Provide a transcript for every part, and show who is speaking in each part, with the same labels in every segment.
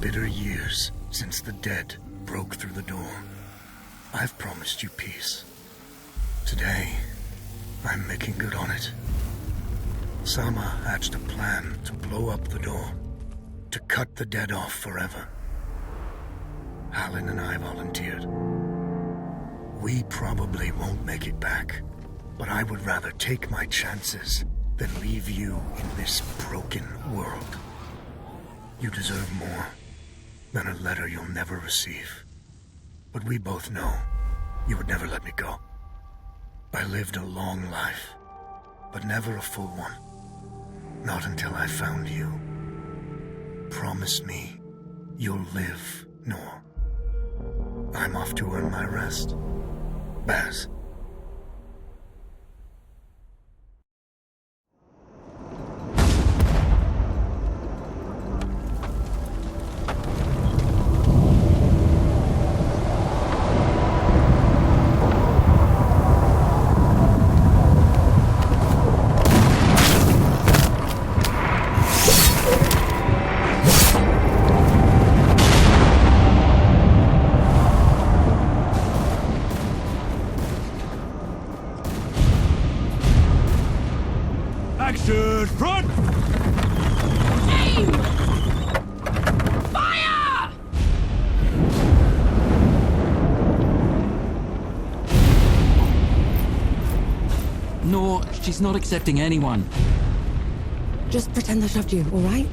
Speaker 1: bitter years since the dead broke through the door, I've promised you peace. Today, I'm making good on it. Sama hatched a plan to blow up the door, to cut the dead off forever. Halin and I volunteered. We probably won't make it back, but I would rather take my chances than leave you in this broken world. You deserve more than a letter you'll never receive. But we both know you would never let me go. I lived a long life, but never a full one. Not until I found you. Promise me you'll live, Nor. I'm off to earn my rest. Baz.
Speaker 2: Action! Front!
Speaker 3: Aim! Fire!
Speaker 4: No, she's not accepting anyone.
Speaker 5: Just pretend I shoved you, all right?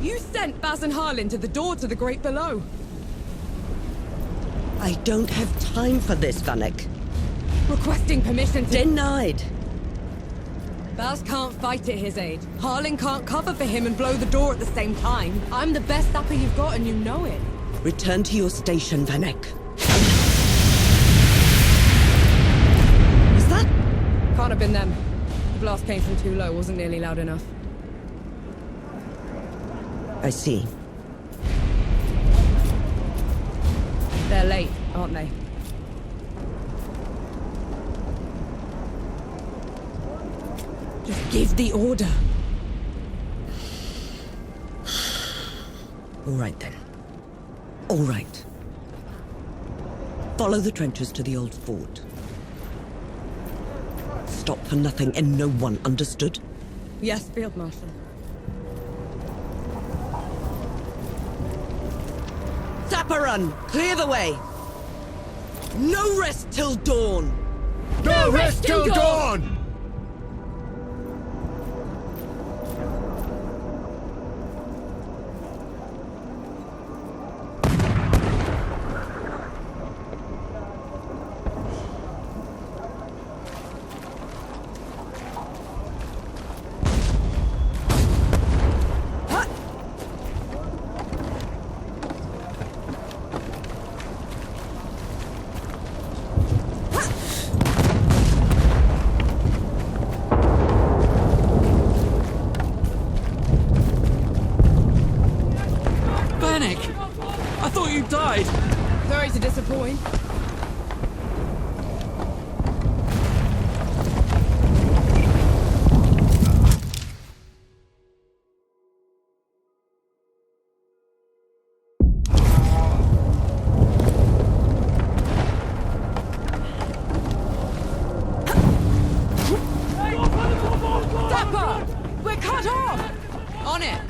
Speaker 3: You sent Baz and Harlin to the door to the Great Below.
Speaker 5: I don't have time for this, Vanek.
Speaker 3: Requesting permission to...
Speaker 5: Denied.
Speaker 3: Baz can't fight at his age. Harlin can't cover for him and blow the door at the same time. I'm the best sapper you've got and you know it.
Speaker 5: Return to your station, Vanek. Is that?
Speaker 3: Can't have been them. The blast came from too low, wasn't nearly loud enough.
Speaker 5: I see.
Speaker 3: They're late, aren't they? Just give the order.
Speaker 5: All right, then. All right. Follow the trenches to the old fort. Stop for nothing and no one, understood?
Speaker 3: Yes, Field Marshal.
Speaker 5: Run! Clear the way! No rest till dawn!
Speaker 2: No rest till dawn!
Speaker 4: Died.
Speaker 3: Sorry to disappoint. Dapper! We're cut off! On it!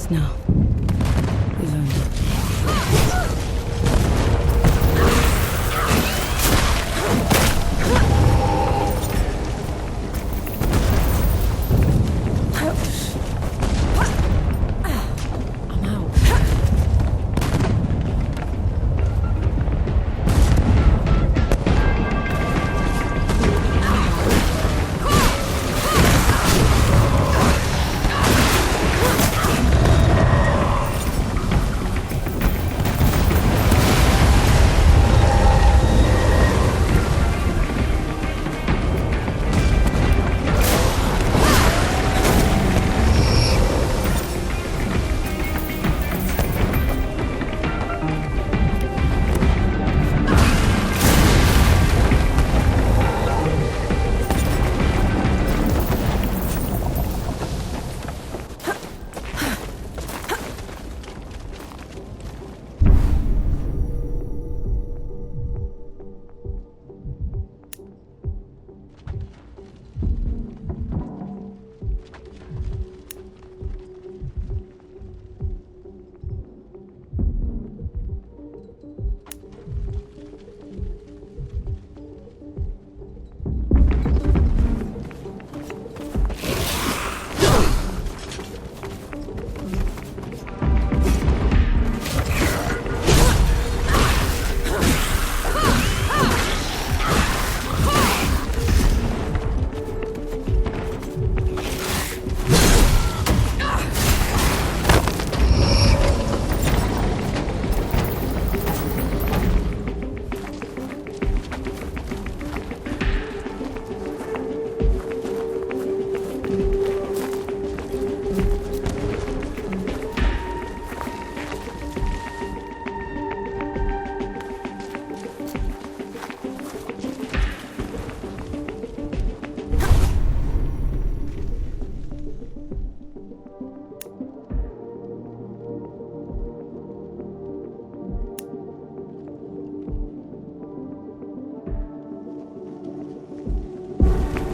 Speaker 3: rest now. We've earned it. I'm out.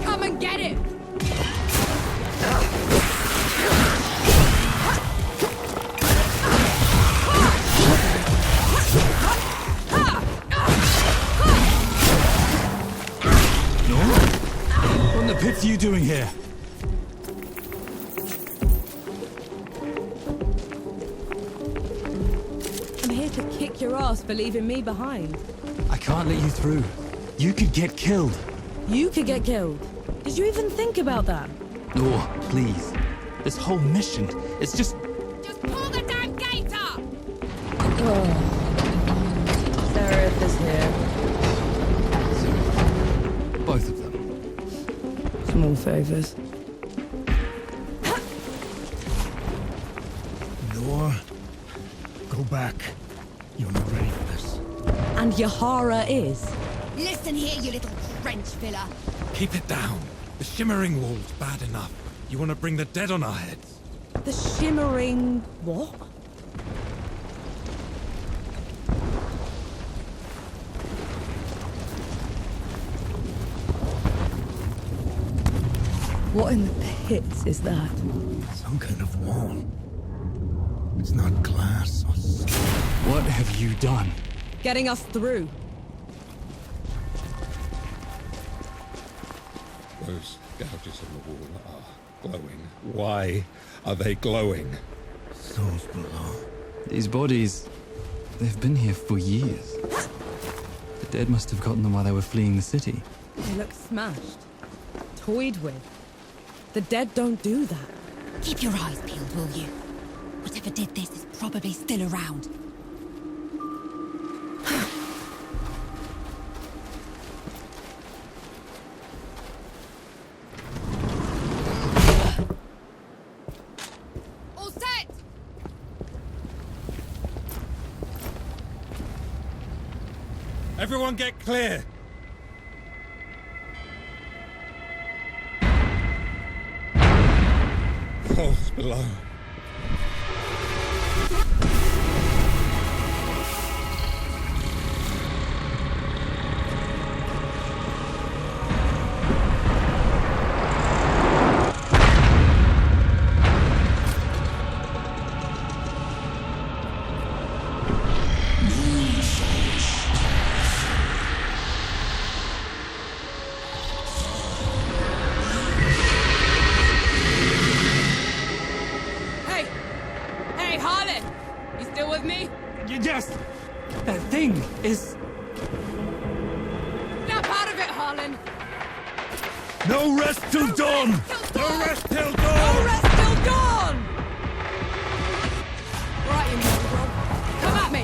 Speaker 3: Come and get it!
Speaker 2: What in the pits are you doing here?
Speaker 3: I'm here to kick your ass for leaving me behind.
Speaker 2: I can't let you through. You could get killed.
Speaker 3: You could get killed. Did you even think about that?
Speaker 2: Oh, please. This whole mission, it's just...
Speaker 3: Just pull the damn gate up! Oh. Seraph is here.
Speaker 2: both of them.
Speaker 3: Small favors.
Speaker 1: Nor, go back. You're not ready for this.
Speaker 3: And Yahara is.
Speaker 6: Listen here, you little trench filler.
Speaker 7: Keep it down. The shimmering wall's bad enough. You want to bring the dead on our heads?
Speaker 3: The shimmering... what? What in the pits is that?
Speaker 1: Some kind of wall. It's not glass or stone.
Speaker 2: What have you done?
Speaker 3: Getting us through.
Speaker 7: Those gouges on the wall are glowing. Why are they glowing?
Speaker 1: Souls below.
Speaker 2: These bodies, they've been here for years. The dead must have gotten them while they were fleeing the city.
Speaker 3: They look smashed. Toyed with. The dead don't do that.
Speaker 6: Keep your eyes peeled, will you? Whatever did this is probably still around.
Speaker 3: All set!
Speaker 7: Everyone get clear! Falls below.
Speaker 4: saying is...
Speaker 3: Snap out of it, Harlan!
Speaker 1: No rest till dawn! No rest till dawn!
Speaker 3: No rest till dawn! Right, you mongrel. Come at me!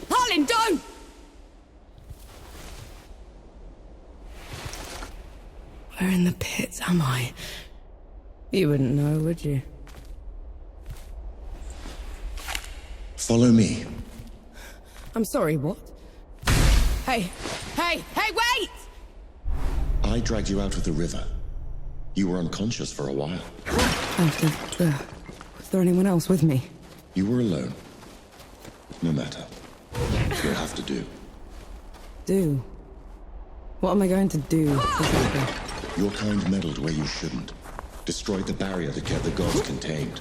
Speaker 3: Harlan, don't! Where in the pits am I? You wouldn't know, would you?
Speaker 8: Follow me.
Speaker 3: I'm sorry, what? Hey, wait!
Speaker 8: I dragged you out of the river. You were unconscious for a while.
Speaker 3: Was there anyone else with me?
Speaker 8: You were alone. No matter. You'll have to do.
Speaker 3: Do? What am I going to do?
Speaker 8: Your kind meddled where you shouldn't. Destroyed the barrier that kept the gods contained.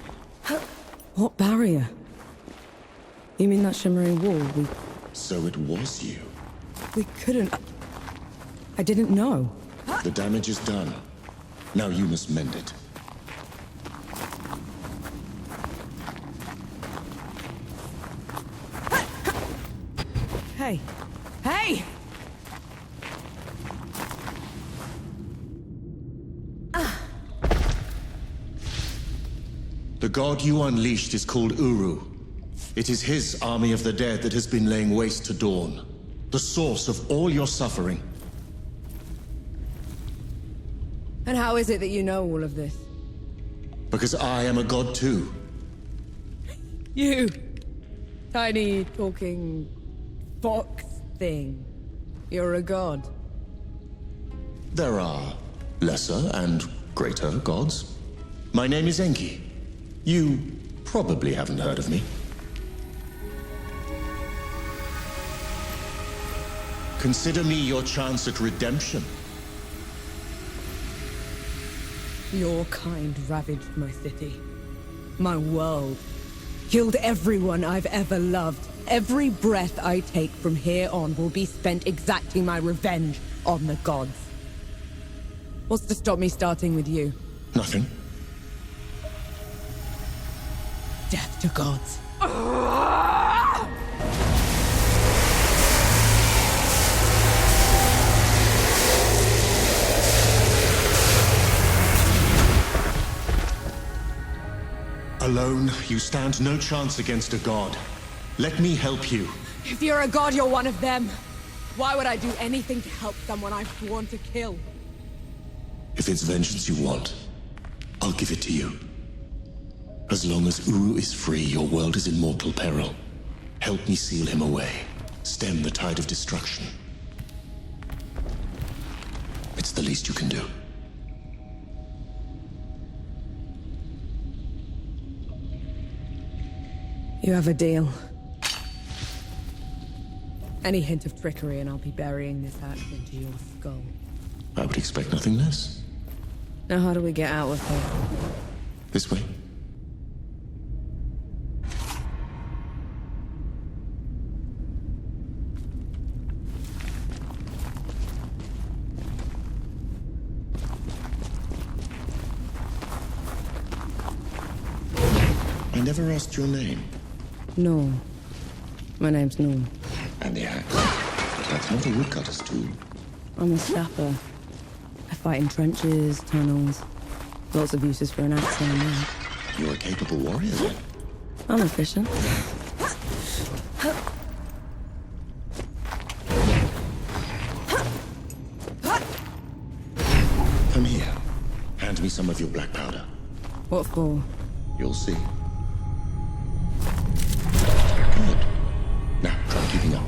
Speaker 3: What barrier? You mean that shimmering wall?
Speaker 8: So it was you.
Speaker 3: We couldn't... I didn't know.
Speaker 8: The damage is done. Now you must mend it.
Speaker 3: Hey! Hey!
Speaker 8: The god you unleashed is called Uru. It is his army of the dead that has been laying waste to Dawn. The source of all your suffering.
Speaker 3: And how is it that you know all of this?
Speaker 8: Because I am a god too.
Speaker 3: You! Tiny, talking... fox thing. You're a god.
Speaker 8: There are lesser and greater gods. My name is Enki. You probably haven't heard of me. Consider me your chance at redemption.
Speaker 3: Your kind ravaged my city. My world. Killed everyone I've ever loved. Every breath I take from here on will be spent exacting my revenge on the gods. What's to stop me starting with you?
Speaker 8: Nothing.
Speaker 3: Death to gods.
Speaker 8: Alone, you stand no chance against a god. Let me help you.
Speaker 3: If you're a god, you're one of them. Why would I do anything to help someone I've sworn to kill?
Speaker 8: If it's vengeance you want, I'll give it to you. As long as Uru is free, your world is in mortal peril. Help me seal him away. Stem the tide of destruction. It's the least you can do.
Speaker 3: You have a deal. Any hint of trickery and I'll be burying this axe into your skull.
Speaker 8: I would expect nothing less.
Speaker 3: Now how do we get out of here?
Speaker 8: This way. I never asked your name.
Speaker 3: No. My name's Norm.
Speaker 8: And the axe. That's not a woodcutter's tool.
Speaker 3: I'm a sapper. I fight in trenches, tunnels. Lots of uses for an axe and a man.
Speaker 8: You're a capable warrior, then?
Speaker 3: I'm efficient.
Speaker 8: Come here. Hand me some of your black powder.
Speaker 3: What for?
Speaker 8: You'll see. Good. Now, try keeping up.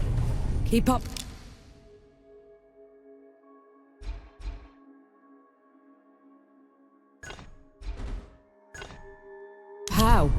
Speaker 3: Keep up. How?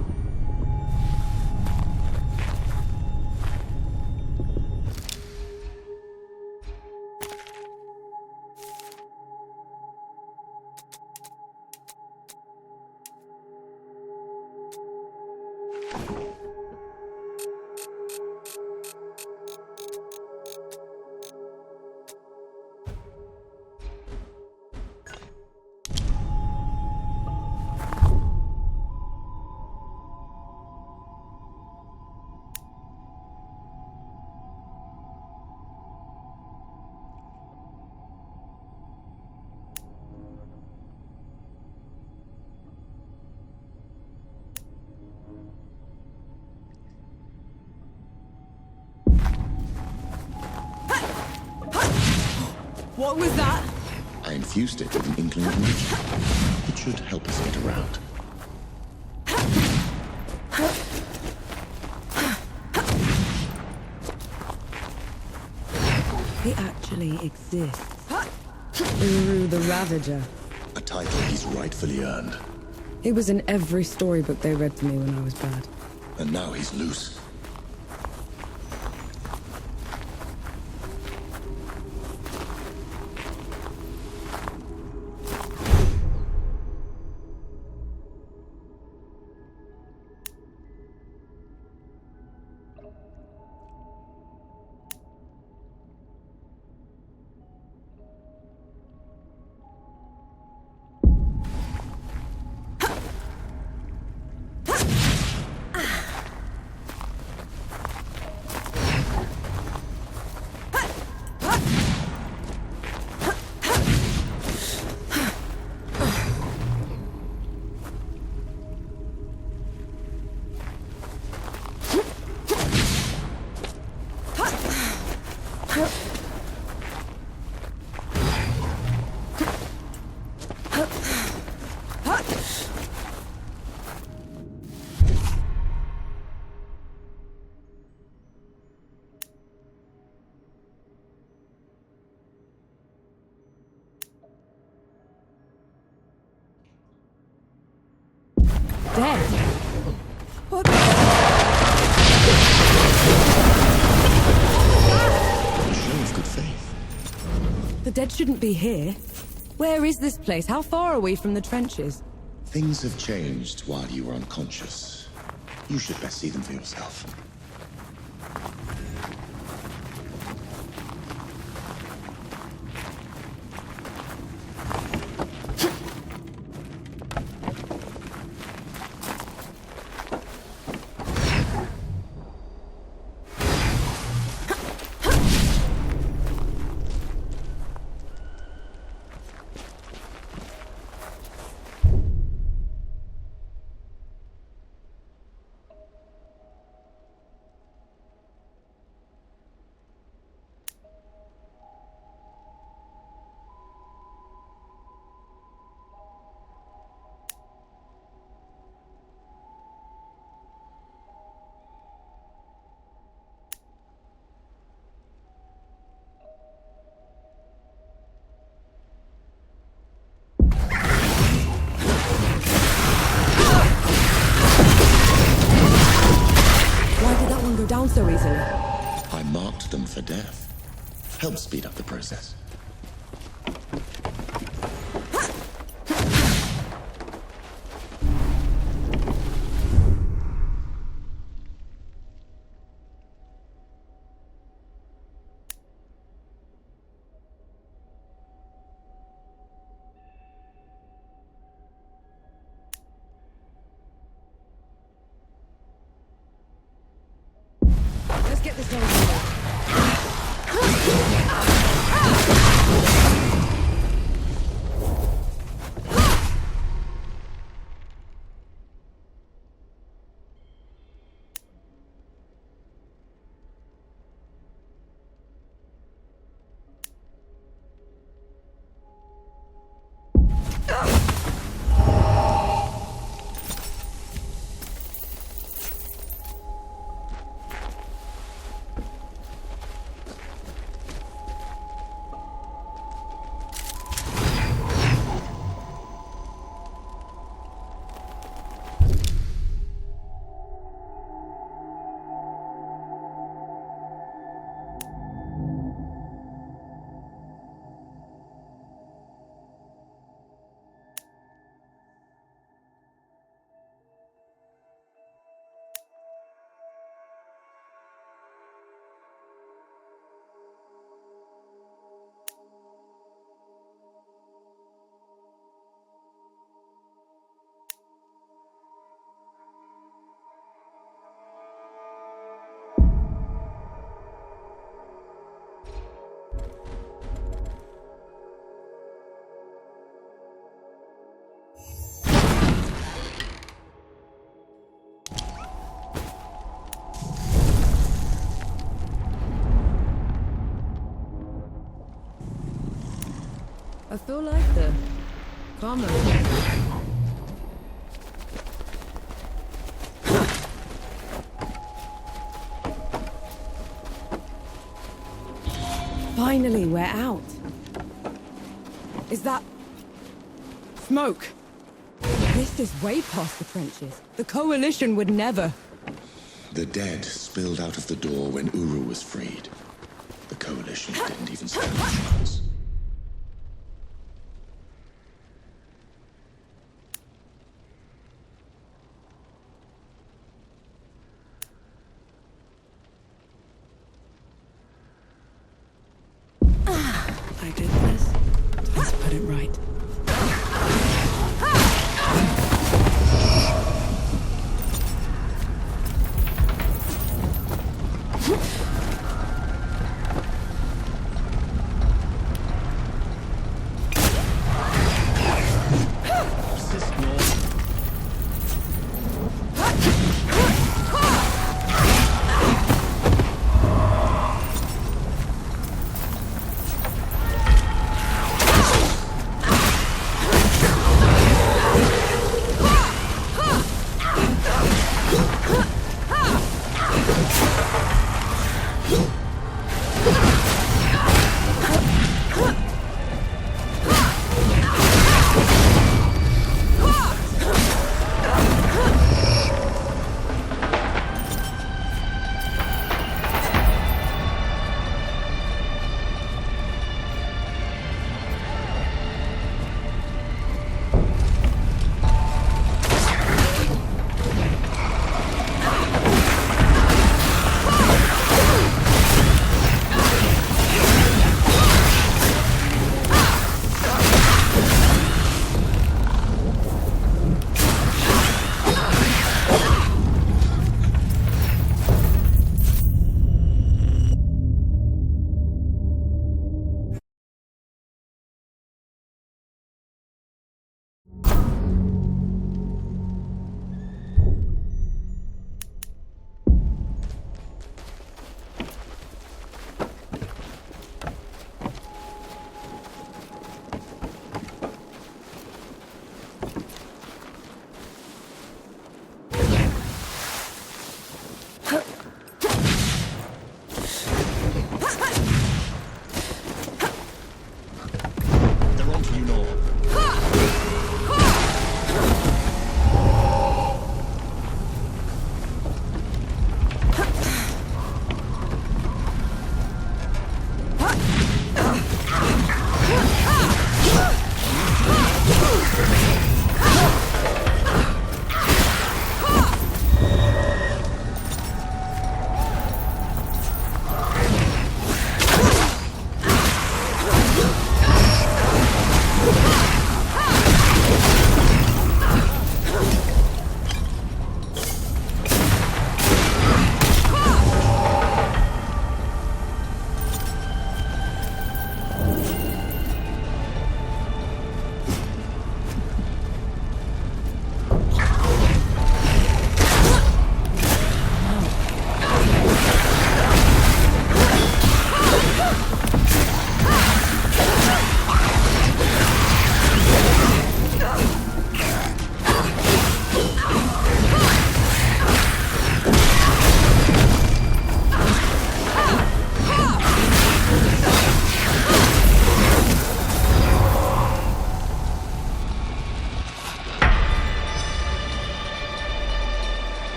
Speaker 3: What was that?
Speaker 8: I infused it with an inkling of magic. It should help us get around.
Speaker 3: He actually exists. Uru the Ravager.
Speaker 8: A title he's rightfully earned.
Speaker 3: He was in every storybook they read to me when I was bad.
Speaker 8: And now he's loose.
Speaker 3: Dead? What?
Speaker 8: A show of good faith.
Speaker 3: The dead shouldn't be here. Where is this place? How far are we from the trenches?
Speaker 8: Things have changed while you were unconscious. You should best see them for yourself. Down so easily. I marked them for death. Help speed up the process.
Speaker 3: Let's get this over with. I feel like the karma. Finally, we're out. Is that smoke? This is way past the trenches. The Coalition would never.
Speaker 8: The dead spilled out of the door when Uru was freed. The Coalition didn't even stand a chance.
Speaker 3: I did this. Let's put it right.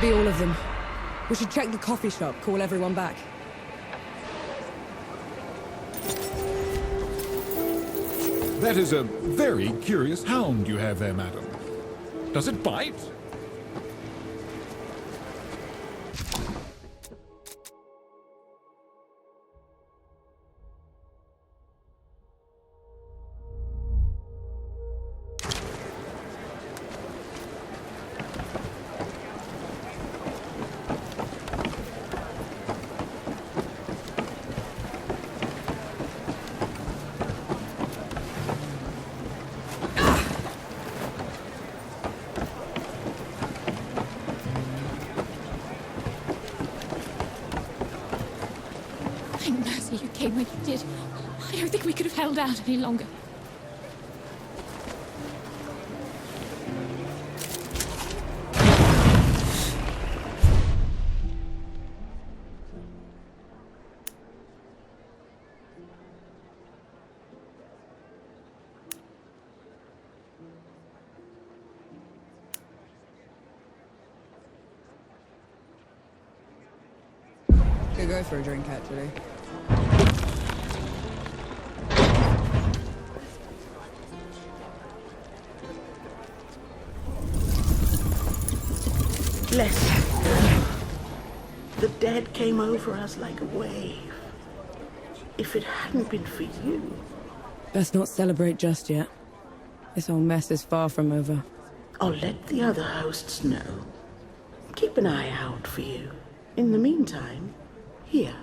Speaker 3: be all of them. We should check the coffee shop, call everyone back.
Speaker 9: That is a very curious hound you have there, madam. Does it bite?
Speaker 6: Thank mercy you came when you did. I don't think we could have held out any longer.
Speaker 3: Could go for a drink, actually.
Speaker 10: Bless you. The dead came over us like a wave. If it hadn't been for you...
Speaker 3: Best not celebrate just yet. This whole mess is far from over.
Speaker 10: I'll let the other hosts know. Keep an eye out for you. In the meantime, here.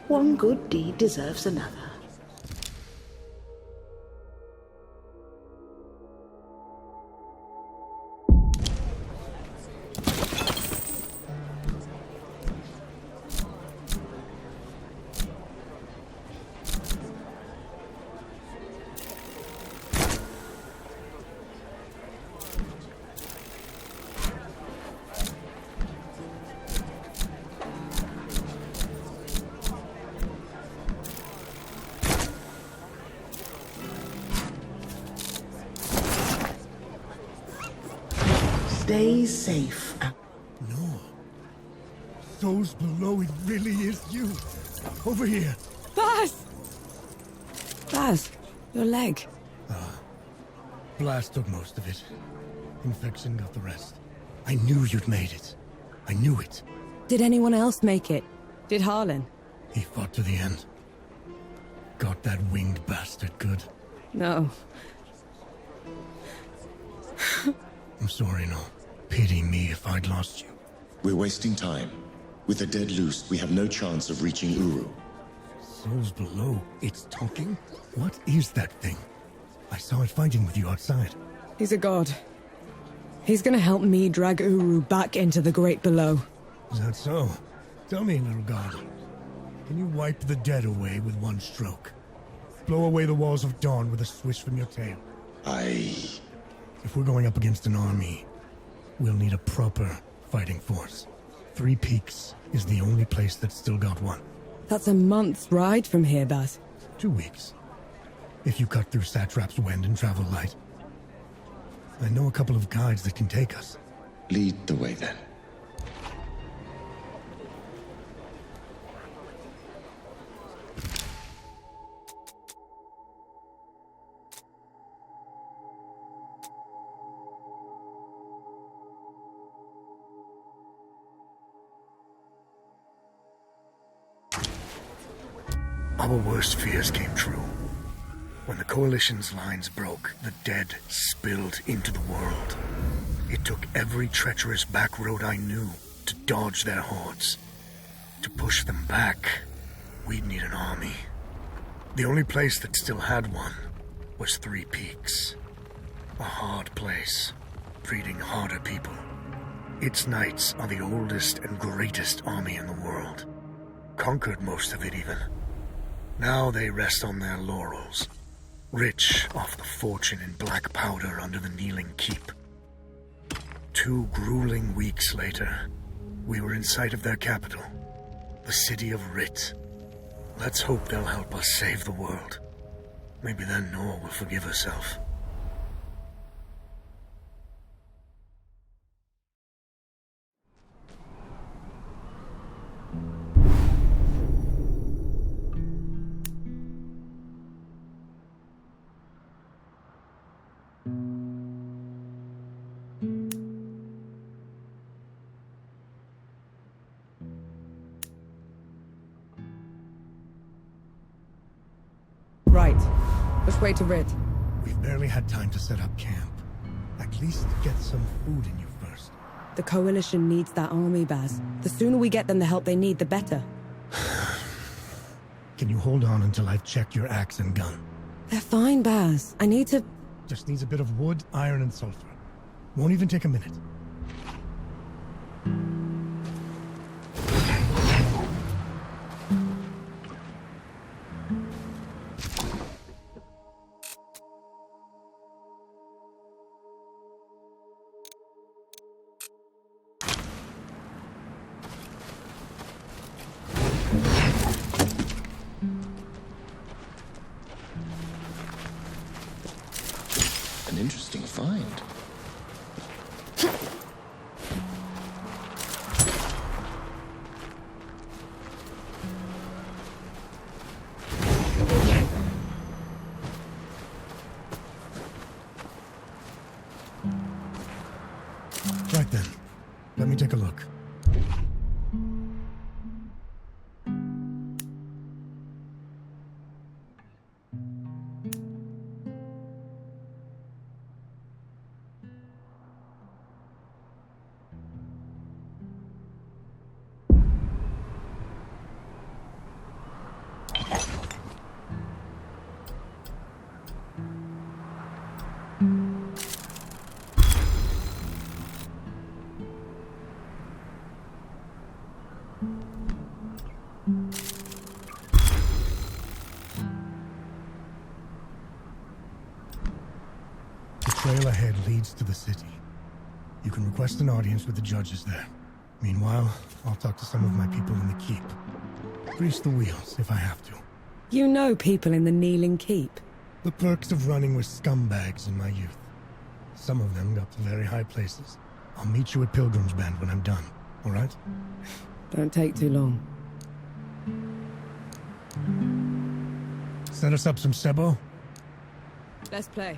Speaker 10: One good deed deserves another. Stay safe.
Speaker 1: No. Those below, it really is you. Over here.
Speaker 3: Baz! Baz, your leg.
Speaker 1: Blast took most of it. Infection got the rest. I knew you'd made it. I knew it.
Speaker 3: Did anyone else make it? Did Harlan?
Speaker 1: He fought to the end. Got that winged bastard good.
Speaker 3: No.
Speaker 1: I'm sorry, no. Pity me if I'd lost you.
Speaker 8: We're wasting time. With the dead loose, we have no chance of reaching Uru.
Speaker 1: Souls below. It's talking? What is that thing? I saw it fighting with you outside.
Speaker 3: He's a god. He's gonna help me drag Uru back into the great below.
Speaker 1: Is that so? Tell me, little god. Can you wipe the dead away with one stroke? Blow away the walls of dawn with a swish from your tail?
Speaker 8: If
Speaker 1: we're going up against an army, we'll need a proper fighting force. Three Peaks is the only place that's still got one.
Speaker 3: That's a month's ride from here, Baz.
Speaker 1: 2 weeks. If you cut through Satrap's wind and travel light. I know a couple of guides that can take us.
Speaker 8: Lead the way, then.
Speaker 1: Our worst fears came true. When the Coalition's lines broke, the dead spilled into the world. It took every treacherous back road I knew to dodge their hordes. To push them back, we'd need an army. The only place that still had one was Three Peaks. A hard place, breeding harder people. Its knights are the oldest and greatest army in the world. Conquered most of it even. Now they rest on their laurels, rich off the fortune in black powder under the kneeling keep. 2 grueling weeks later, we were in sight of their capital, the city of Rit. Let's hope they'll help us save the world. Maybe then Nor will forgive herself.
Speaker 3: Which way to Rid?
Speaker 1: We've barely had time to set up camp. At least get some food in you first.
Speaker 3: The Coalition needs that army, Baz. The sooner we get them the help they need, the better.
Speaker 1: Can you hold on until I've checked your axe and gun?
Speaker 3: They're fine, Baz. I need to...
Speaker 1: Just needs a bit of wood, iron, and sulfur. Won't even take a minute.
Speaker 8: An interesting find.
Speaker 1: Right then. Let me take a look. The trail ahead leads to the city. You can request an audience with the judges there. Meanwhile, I'll talk to some of my people in the keep. Grease the wheels if I have to.
Speaker 3: You know people in the Kneeling Keep.
Speaker 1: The perks of running with scumbags in my youth. Some of them got to very high places. I'll meet you at Pilgrim's Bend when I'm done, all right?
Speaker 3: Don't take too long.
Speaker 1: Set us up some sebo?
Speaker 3: Let's play.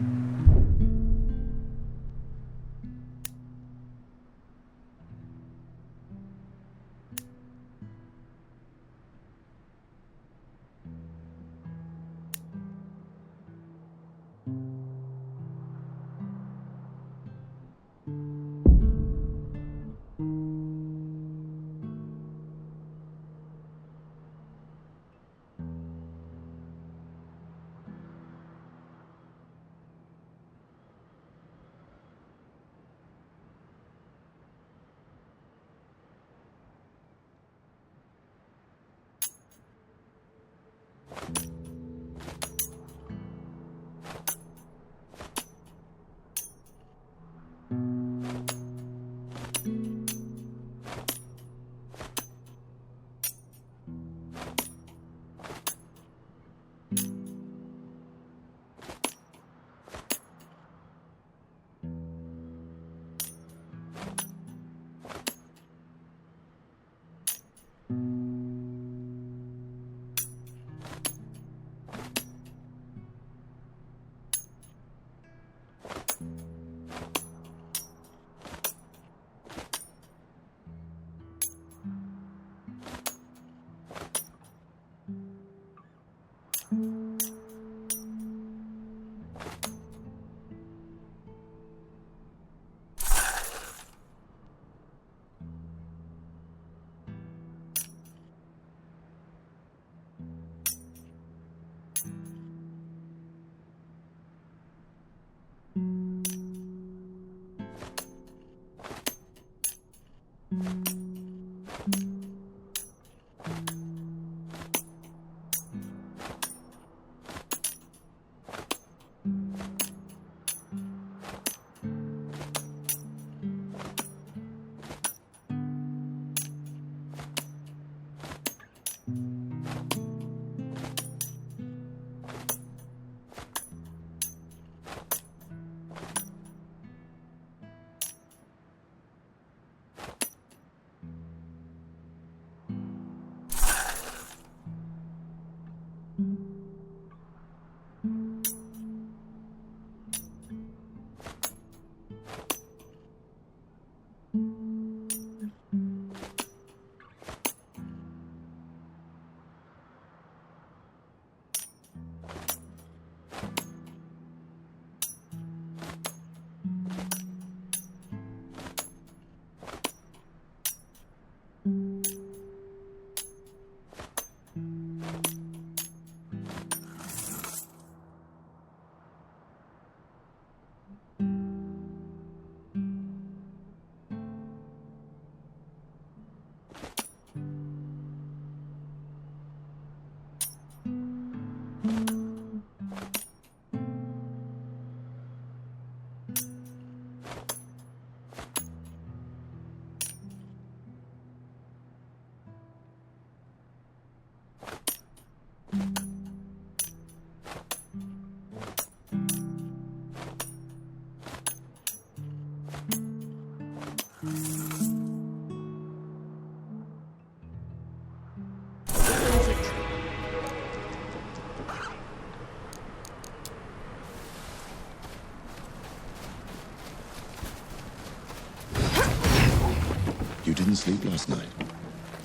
Speaker 8: You didn't sleep last night?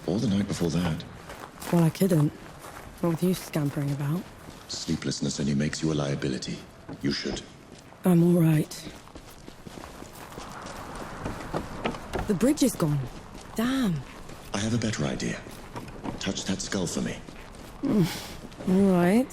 Speaker 8: Or the night before that?
Speaker 3: Well, I couldn't. Not with you scampering about.
Speaker 8: Sleeplessness only makes you a liability. You should.
Speaker 3: I'm all right. The bridge is gone. Damn.
Speaker 8: I have a better idea. Touch that skull for me.
Speaker 3: All right.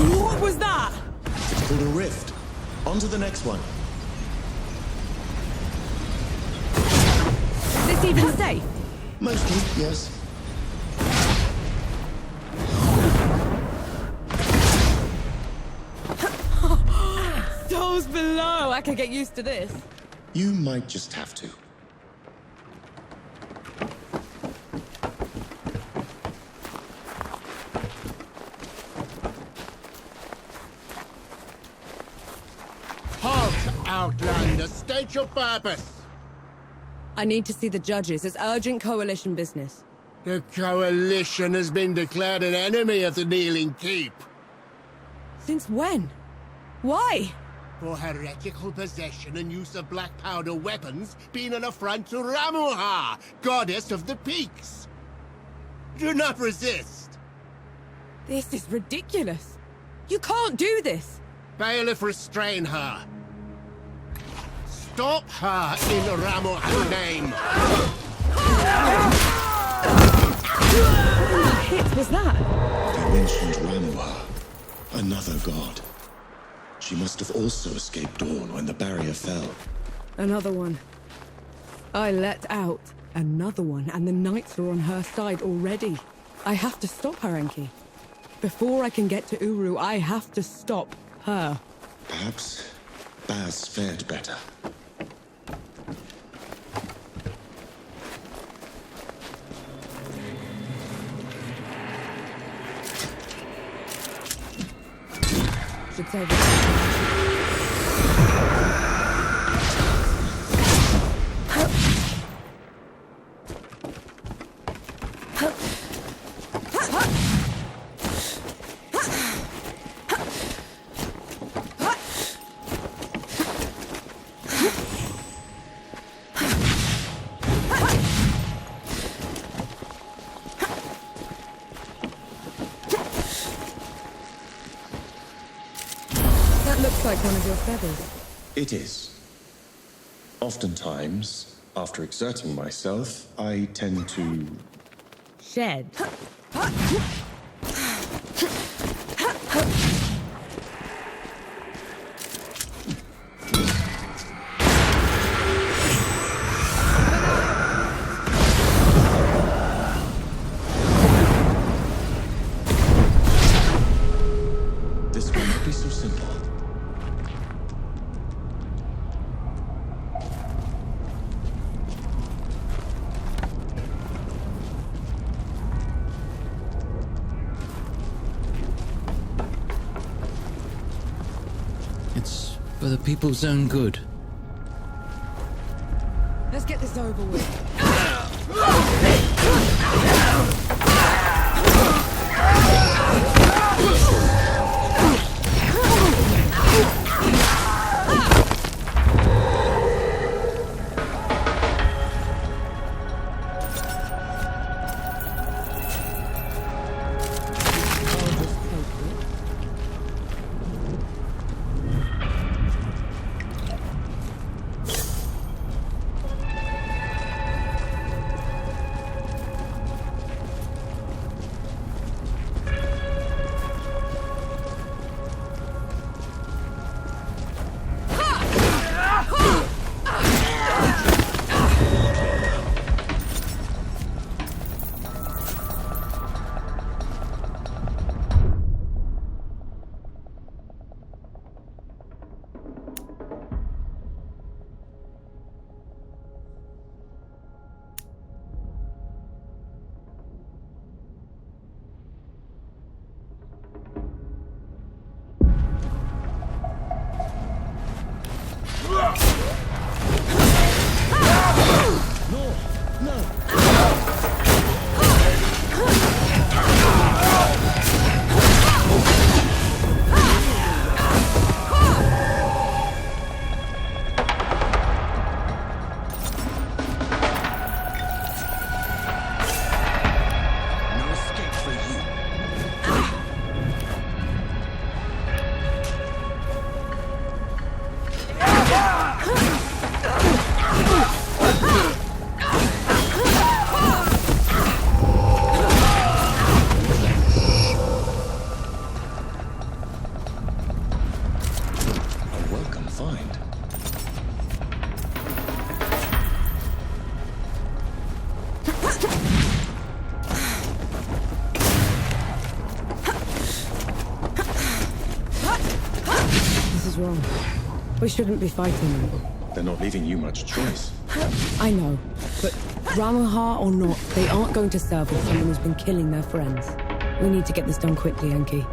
Speaker 3: What was that?
Speaker 8: It's called a rift. On to the next one.
Speaker 3: Is this even safe?
Speaker 8: Mostly, yes.
Speaker 3: Those below. I could get used to this.
Speaker 8: You might just have to.
Speaker 11: Halt, Outlander! State your purpose!
Speaker 3: I need to see the judges. It's urgent coalition business.
Speaker 11: The Coalition has been declared an enemy of the Kneeling Keep.
Speaker 3: Since when? Why?
Speaker 11: For heretical possession and use of black powder weapons being an affront to Ramuha, goddess of the peaks. Do not resist.
Speaker 3: This is ridiculous. You can't do this.
Speaker 11: Bailiff, restrain her. Stop her in Ramuha's name.
Speaker 3: What hit was that?
Speaker 8: You mentioned Ramuha. Another god. She must have also escaped Dawn when the barrier fell.
Speaker 3: Another one. I let out another one, and the knights are on her side already. I have to stop her, Enki. Before I can get to Uru, I have to stop her.
Speaker 8: Perhaps Baz fared better.
Speaker 3: Should save it. Like one of your feathers.
Speaker 8: It is. Oftentimes, after exerting myself, I tend to...
Speaker 3: Shed.
Speaker 8: This will not be so simple.
Speaker 4: It's for the people's own good.
Speaker 3: Let's get this over with. We shouldn't be fighting them.
Speaker 8: They're not leaving you much choice.
Speaker 3: I know, but Ramuha or not, they aren't going to serve with someone who's been killing their friends. We need to get this done quickly, Enki.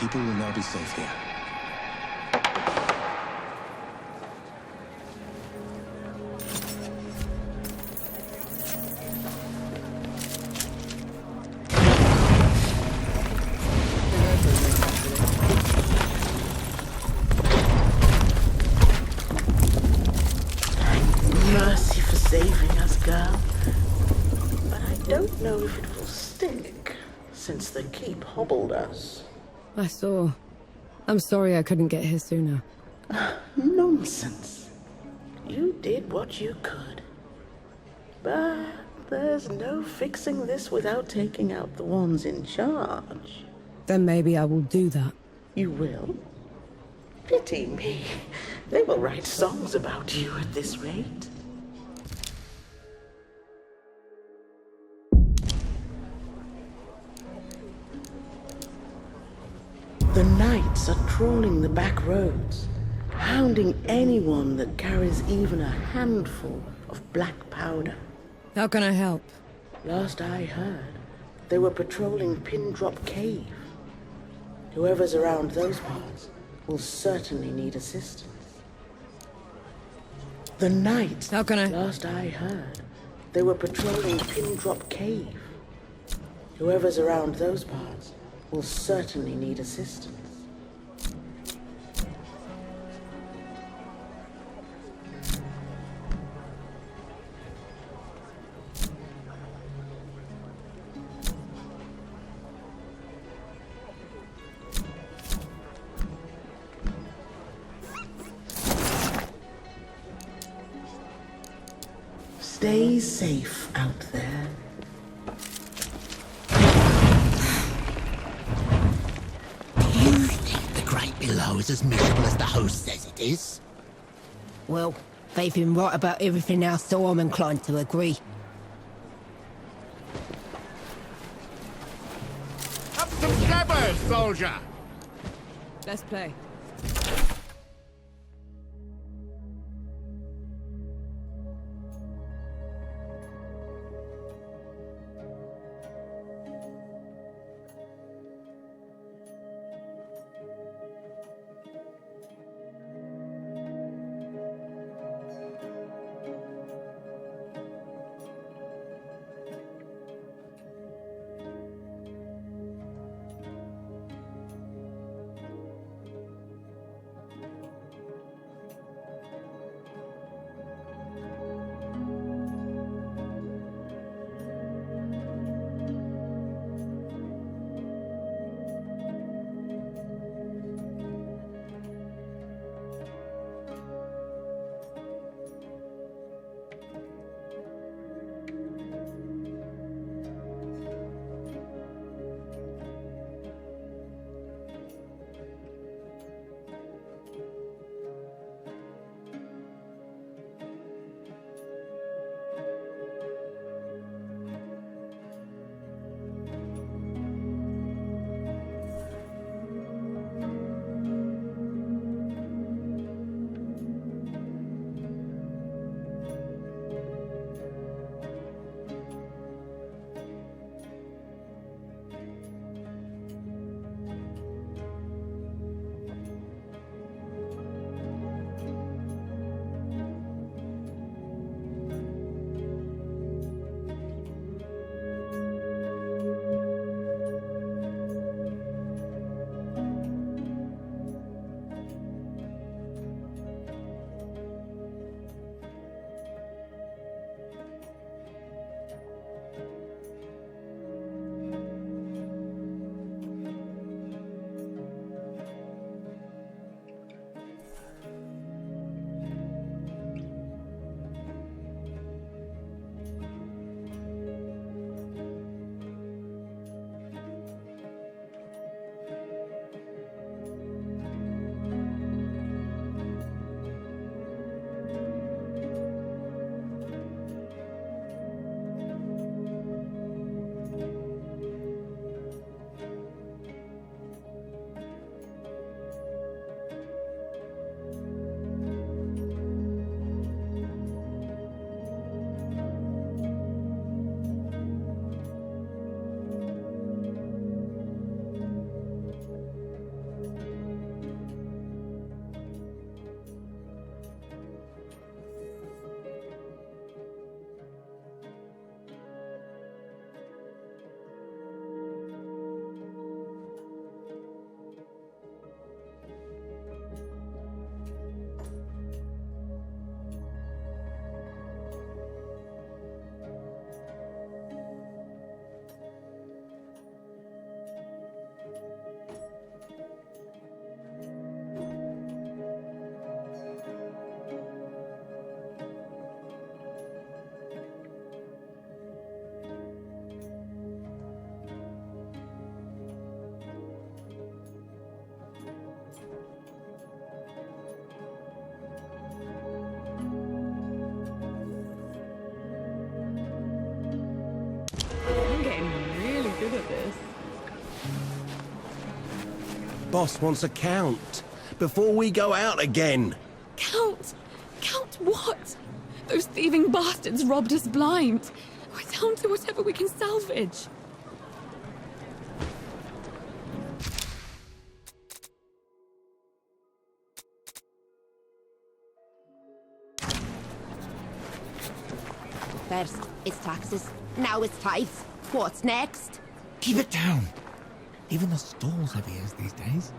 Speaker 8: People will now be safe here.
Speaker 10: Mercy for saving us, girl. But I don't know if it will stick, since the keep hobbled us.
Speaker 3: I saw. I'm sorry I couldn't get here sooner.
Speaker 10: Nonsense. You did what you could. But there's no fixing this without taking out the ones in charge.
Speaker 3: Then maybe I will do that.
Speaker 10: You will? Pity me. They will write songs about you at this rate. The knights are trawling the back roads, hounding anyone that carries even a handful of black powder.
Speaker 3: How can I help?
Speaker 10: Last I heard, they were patrolling Pin Drop Cave. Whoever's around those parts will certainly need assistance. The knights...
Speaker 3: How can I...
Speaker 10: Last I heard, they were patrolling Pin Drop Cave. Whoever's around those parts will certainly need assistance. Stay safe out there.
Speaker 11: You think the Great Below is as miserable as the host says it is?
Speaker 6: Well, they've been right about everything else, so I'm inclined to agree.
Speaker 11: Up some scabbards, soldier!
Speaker 3: Let's play. this?
Speaker 11: Boss wants a count before we go out again.
Speaker 12: Count? Count what? Those thieving bastards robbed us blind. We're down to whatever we can salvage.
Speaker 6: First, it's taxes. Now it's tithes. What's next?
Speaker 13: Keep it down. Even the stalls have ears these days.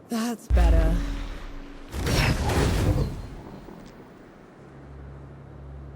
Speaker 3: That's better.